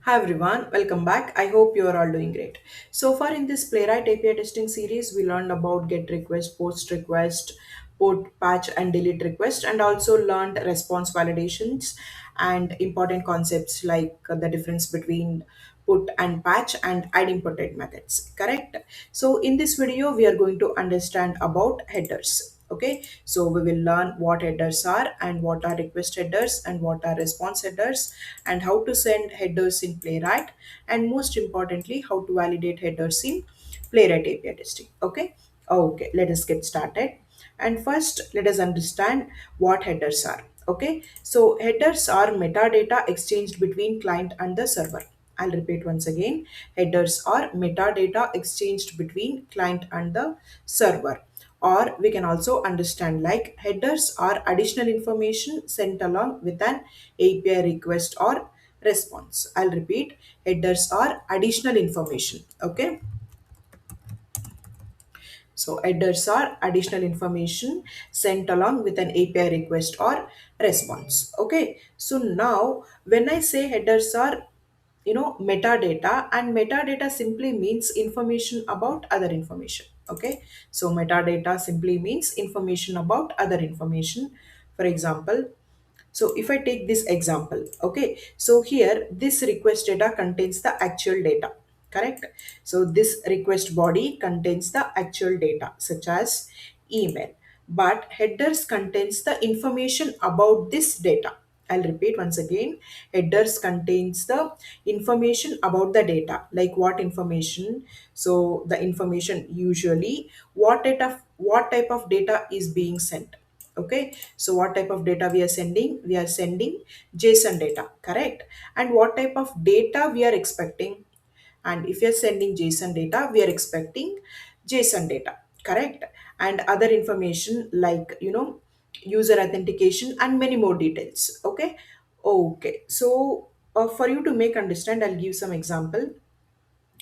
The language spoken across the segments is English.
Hi everyone, welcome back. I hope you are all doing great. So far in this Playwright API testing series, we learned about get request, post request, put, patch, and delete request, and also learned response validations and important concepts like the difference between put and patch and idempotent methods. Correct? So in this video, we are going to understand about headers. Okay, so we will learn what headers are and what are request headers and what are response headers and how to send headers in Playwright, and most importantly how to validate headers in Playwright API testing. Okay, let us get started. And first let us understand what headers are. Okay, so headers are metadata exchanged between client and the server. I'll repeat once again. Headers are metadata exchanged between client and the server, or we can also understand like headers are additional information sent along with an API request or response. I'll repeat. Headers are additional information. Okay, so headers are additional information sent along with an API request or response. Okay, so now when I say headers are metadata, and metadata simply means information about other information. Okay, so metadata simply means information about other information. For example, so if I take this example, okay, so here this request data contains the actual data, correct? So this request body contains the actual data such as email, but headers contains the information about this data. I'll repeat once again. Headers contains the information about the data, like what information. So the information usually what type of data is being sent. Okay, so what type of data we are sending? We are sending JSON data, correct? And what type of data we are expecting? And if you're sending JSON data, we are expecting JSON data, correct? And other information like user authentication and many more details. Okay, so for you to make understand, I'll give some example.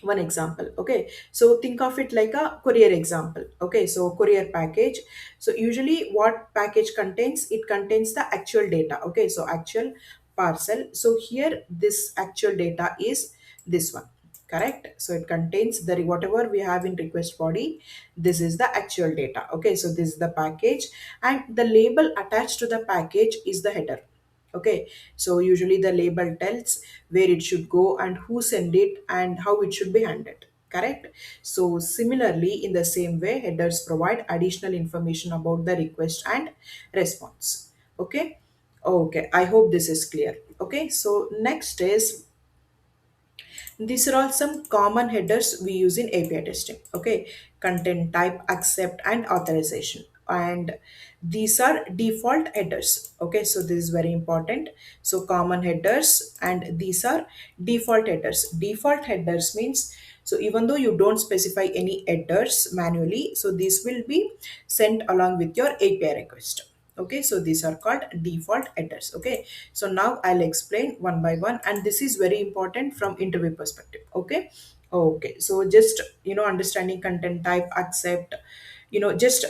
One example. Okay, so think of it like a courier example. Okay, so courier package. So usually what package contains? It contains the actual data. Okay, so actual parcel. So here this actual data is this one, correct? So it contains the whatever we have in request body. This is the actual data. Okay, so this is the package, and the label attached to the package is the header. Okay, so usually the label tells where it should go and who sent it and how it should be handled, correct? So similarly, in the same way, headers provide additional information about the request and response. Okay, I hope this is clear. Okay, so next is, these are all some common headers we use in API testing. Okay, content type, accept, and authorization. And these are default headers. Okay, so this is very important. So common headers, and these are default headers. Default headers means, so even though you don't specify any headers manually, so this will be sent along with your API request. Okay, so these are called default headers. Okay, so now I'll explain one by one, and this is very important from interview perspective. Okay, so just understanding content type, accept, just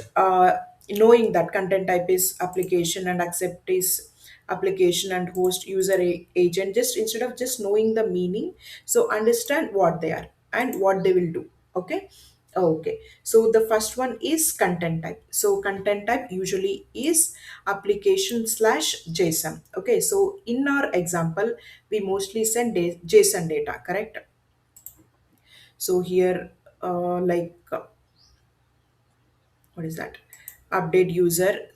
knowing that content type is application and accept is application and host user agent. Just instead of just knowing the meaning, so understand what they are and what they will do. Okay, so the first one is content type. So content type usually is application slash JSON. Okay, so in our example, we mostly send JSON data, correct? So here, what is that? Update user.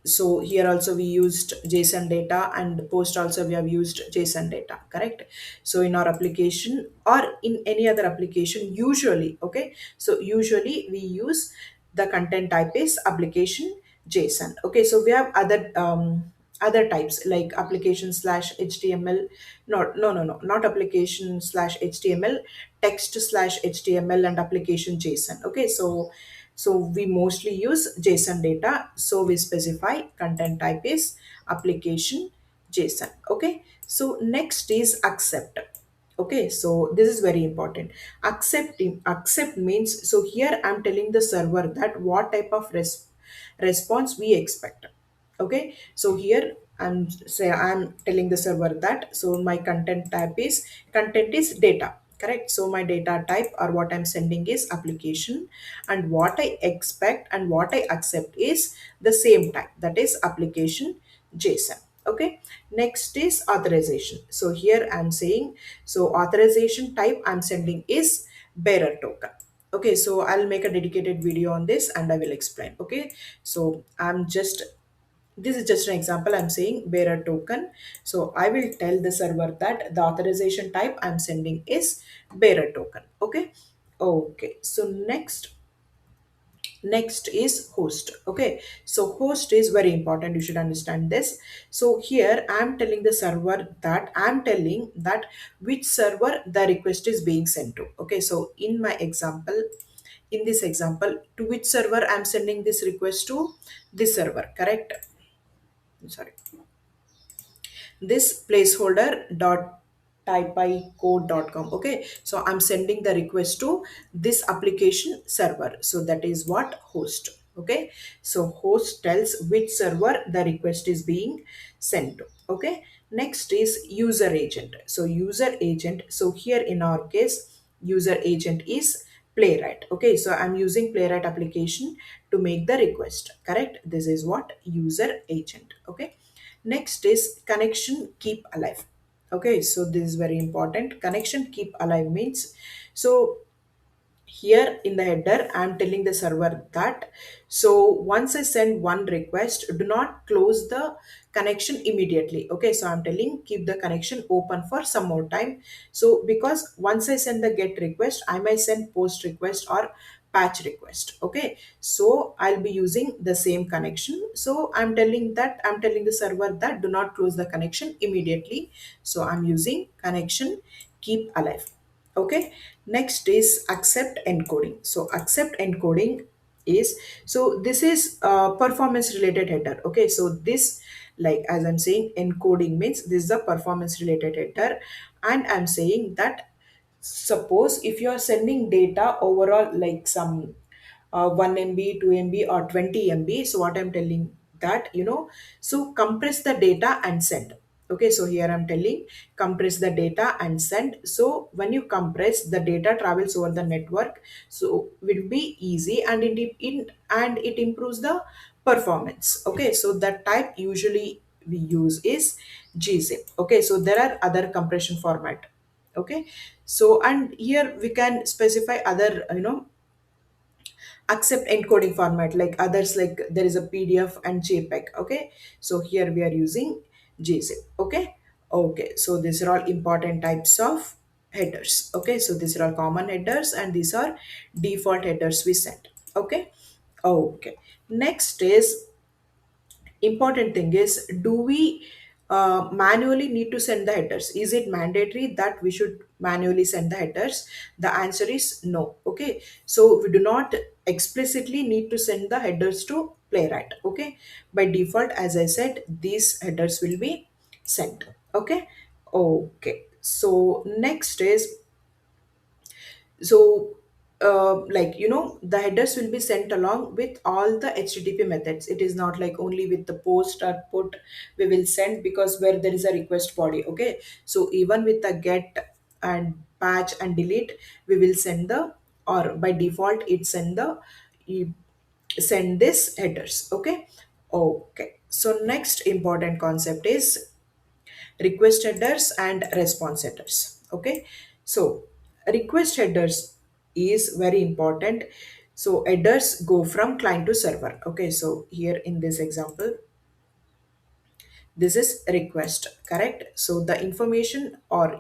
So here also we used JSON data, and post also we have used JSON data, correct? So in our application or in any other application, usually, okay, so usually we use the content type is application JSON. Okay, so we have other types like application slash HTML. No, not application slash HTML, text slash HTML, and application JSON. Okay, so we mostly use JSON data. So we specify content type is application JSON. Okay, so next is accept. Okay, so this is very important. Accept means, so here I'm telling the server that what type of response we expect. Okay, so here I'm telling the server that, so my content is data, correct? So my data type or what I'm sending is application, and what I expect and what I accept is the same type, that is application JSON. Okay, next is authorization. So here I'm saying, so authorization type I'm sending is bearer token. Okay, so I'll make a dedicated video on this and I will explain. Okay, so this is just an example. I'm saying bearer token. So I will tell the server that the authorization type I'm sending is bearer token. Okay. Okay. So next is host. Okay. So host is very important. You should understand this. So here I'm telling the server that I'm telling that which server the request is being sent to. Okay. So in this example, to which server I'm sending this request to, this server, correct? Sorry, this placeholder dot typicode.com. Okay, so I'm sending the request to this application server, so that is what host. Okay, so host tells which server the request is being sent to. Okay, next is user agent. So user agent, so here in our case user agent is Playwright. Okay, so I'm using Playwright application to make the request, correct? This is what user agent. Okay, next is connection keep alive. Okay, so this is very important. Connection keep alive means, so here in the header I'm telling the server that, so once I send one request, do not close the connection immediately. Okay, so I'm telling keep the connection open for some more time. So because once I send the get request, I may send post request or patch request. Okay, so I'll be using the same connection. So I'm telling the server that do not close the connection immediately. So I'm using connection keep alive. Okay, next is accept encoding. So accept encoding is, so this is performance related header. Okay, so this, like as I'm saying, encoding means this is a performance related header, and I'm saying that suppose if you are sending data overall like some 1 MB, 2 MB, or 20 MB. So what I'm telling that, so compress the data and send. Okay, so here I'm telling compress the data and send. So when you compress, the data travels over the network, so will be easy, and it improves the performance. Okay, so the type usually we use is gzip. Okay, so there are other compression format. Okay, so and here we can specify other accept encoding format like others, like there is a PDF and JPEG. Okay, so here we are using gzip. Okay, okay, so these are all important types of headers. Okay, so these are all common headers and these are default headers we send. Okay, okay, next is important thing is, do we manually need to send the headers? Is it mandatory that we should manually send the headers? The answer is no. Okay, so we do not explicitly need to send the headers to Playwright. Okay, by default, as I said, these headers will be sent. Okay, okay, so next is, so like the headers will be sent along with all the HTTP methods. It is not like only with the post or put we will send, because where there is a request body. Okay, so even with the get and patch and delete, we will send the, or by default it you send this headers. Okay, okay, so next important concept is request headers and response headers. Okay, so request headers is very important. So headers go from client to server. Okay, so here in this example, this is request, correct? So the information, or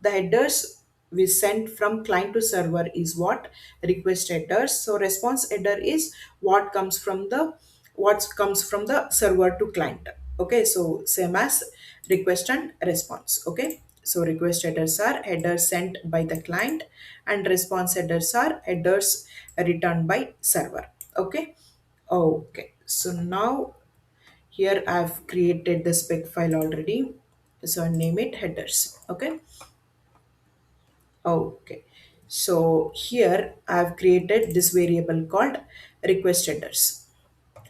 the headers we sent from client to server is what request headers. So response header is what comes from the server to client. Okay, so same as request and response. Okay, so request headers are headers sent by the client, and response headers are headers returned by server. Okay, okay, so now here I've created the spec file already. So name it headers. Okay. Okay. So here I've created this variable called request headers.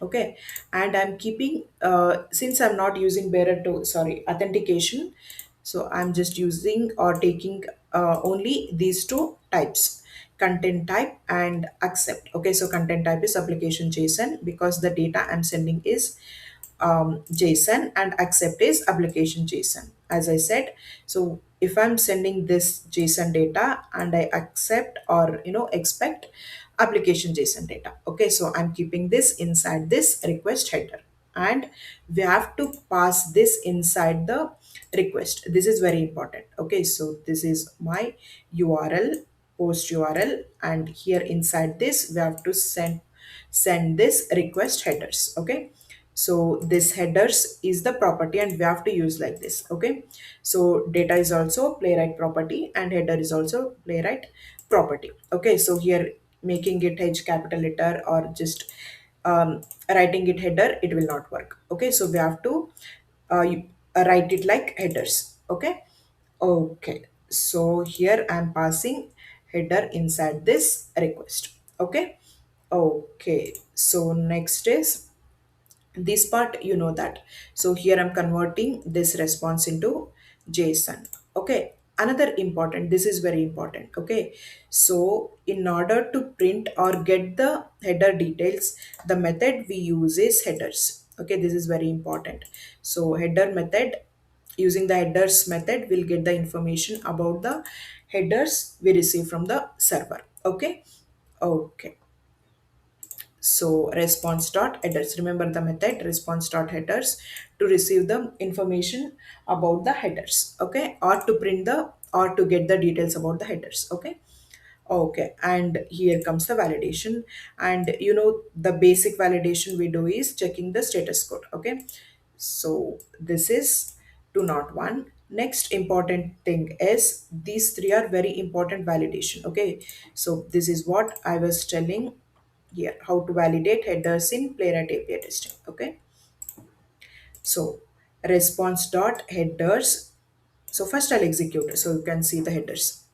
Okay, and I'm keeping since I'm not using bearer to sorry authentication, so I'm just using or taking only these two types, content type and accept. Okay, so content type is application JSON because the data I'm sending is JSON, and accept is application JSON. As I said, so if I'm sending this JSON data and I accept or expect application JSON data. Okay, so I'm keeping this inside this request header, and we have to pass this inside the request. This is very important. Okay, so this is my URL, post URL, and here inside this we have to send this request headers. Okay, so this headers is the property and we have to use like this. Okay, so data is also playwright property and header is also playwright property. Okay, so here making it h capital letter or just writing it header, it will not work. Okay, so we have to write it like headers. Okay, okay, so here I'm passing header inside this request. Okay, okay, so next is this part, that. So here I'm converting this response into JSON. Okay, another important, this is very important. Okay, so in order to print or get the header details, the method we use is headers. Okay, this is very important. So header method, using the headers method, we'll get the information about the headers we receive from the server. Okay, okay, so response dot headers. Remember the method response dot headers to receive the information about the headers. Okay, or to print the or to get the details about the headers. Okay, okay, and here comes the validation. And the basic validation we do is checking the status code. Okay, so this is 201. Next important thing is these three are very important validation. Okay, so this is what I was telling here, how to validate headers in Playwright API testing. Okay, so response dot headers. So first I'll execute it so you can see the headers.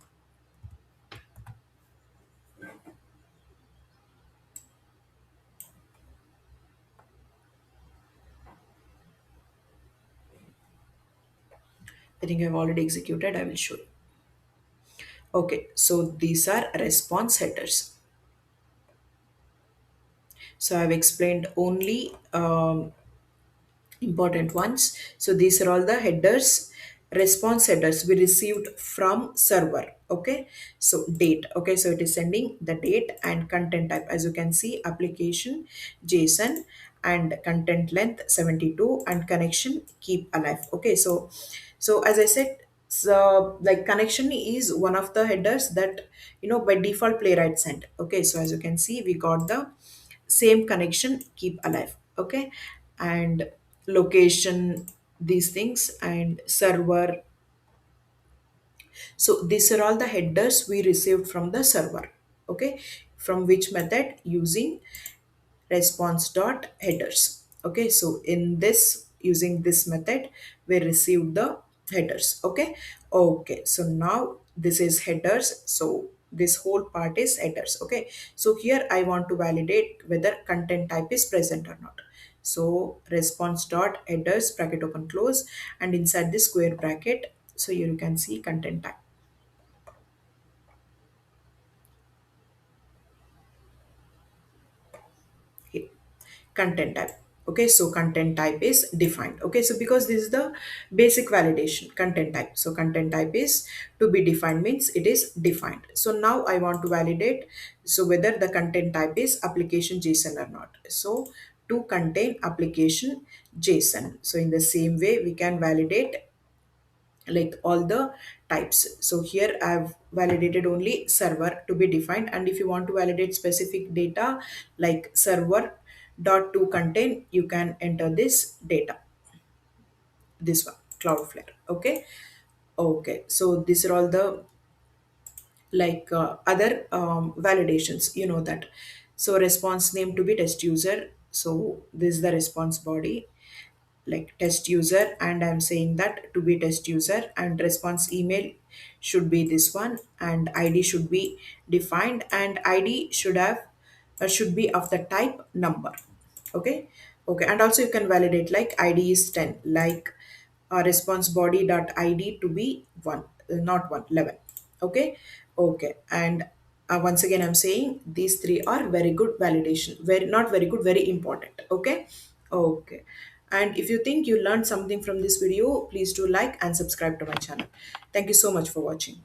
I think I've already executed. I will show you. Okay, so these are response headers. So I've explained only important ones. So these are all the headers, response headers we received from server. Okay, so date. Okay, so it is sending the date and content type. As you can see, application JSON and content length 72 and connection keep alive. Okay, so as I said, so like connection is one of the headers that by default playwright sent. Okay, so as you can see, we got the same connection keep alive. Okay, and location, these things, and server. So these are all the headers we received from the server. Okay, from which method? Using response dot headers. Okay, so in this, using this method, we received the headers. Okay, okay, so now this is headers, so this whole part is headers. Okay, so here I want to validate whether content type is present or not. So response dot headers bracket open close, and inside this square bracket, so here you can see content type. Here, content type. Okay, so content type is defined. Okay, so because this is the basic validation, content type, so content type is to be defined, means it is defined. So now I want to validate, so whether the content type is application JSON or not. So to contain application JSON, so in the same way we can validate like all the types. So here I've validated only server to be defined, and if you want to validate specific data like server dot to contain, you can enter this data, this one, Cloudflare. Okay, okay, so these are all the like other validations, that. So response name to be test user, so this is the response body, like test user, and I'm saying that to be test user, and response email should be this one, and ID should be defined, and ID should have should be of the type number. Okay. Okay, and also you can validate like id is 10, like response body dot id to be 1, not 1, 11. Okay. Okay, and once again I'm saying these three are very good validation, very not very good, very important. Okay. Okay, and if you think you learned something from this video, please do like and subscribe to my channel. Thank you so much for watching.